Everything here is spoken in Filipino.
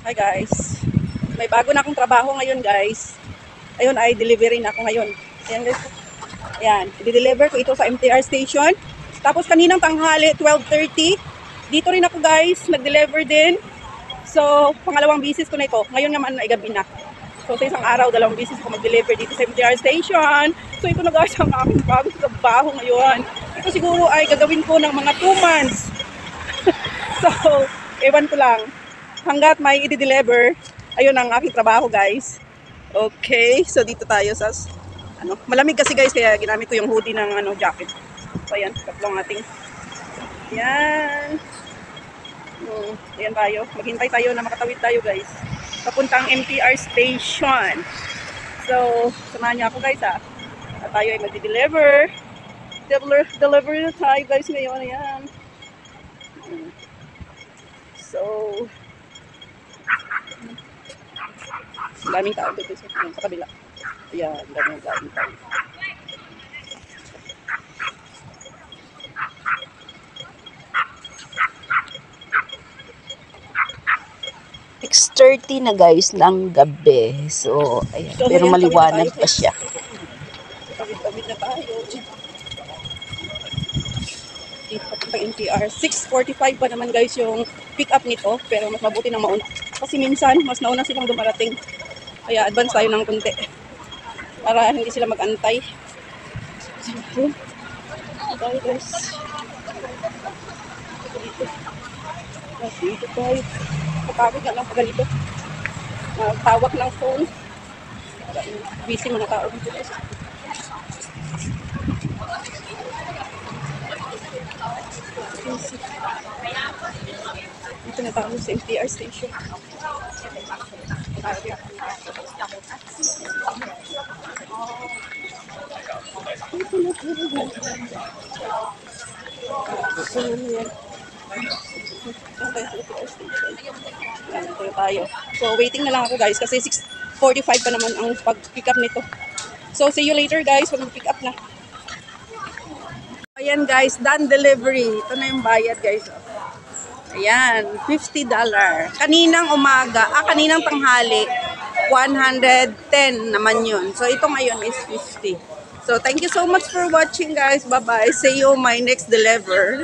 Hi guys. May bago na akong trabaho ngayon guys. Ayun ay delivery na ako ngayon. Ayan guys. Ayan. I-deliver ko ito sa MTR station. Tapos kaninang tanghali 12:30. Dito rin ako guys. Nag-deliver din. So pangalawang bisis ko na ito. Ngayon naman ay gabi na. So sa isang araw, dalawang bisis ako mag-deliver dito sa MTR station. So ito na guys ang aking bagong trabaho ngayon. Ito siguro ay gagawin ko ng mga 2 months. So ewan ko lang. Hanggat may i-deliver, ayun ang aking trabaho guys. Okay, so dito tayo sa malamig kasi guys kaya ginamit ko yung hoodie ng jacket. So ayan, tatlong ating. Yan. Ayan tayo. Maghintay tayo na makatawid tayo guys. Papuntang MTR station. So, samahan niyo ako guys ha. At tayo ay mag-deliver. Deliver na tayo guys ngayon. Ayan. So, daming tao dito sa kabila. Ayan, daming tao. 6:30 na guys ng gabi. So, ayan. Pero maliwanag pa siya. Tawid na tayo. Dito pa NTR. 6:45 pa naman guys yung pick up nito. Pero mas mabuti na mauna. Kasi minsan, mas nauna silang dumarating. Kaya advance tayo ng konti. Para hindi sila mag-antay. So, tayo guys. Dito tayo. Kapagod na lang pag ganito. Tawag ng phone. Busy mga tao dito guys. Dito na tayo sa MTR station. Tayo. So waiting na lang ako guys kasi 6:45 pa naman ang pag-pick up nito. So see you later guys pag mag-pick up na. Ayan guys, done delivery. Ito na yung bayad guys. Ayan, $50. Kaninang umaga, kaninang tanghali, 110 naman yun. So ito ngayon is 50. So thank you so much for watching guys. Bye-bye. See you my next deliver.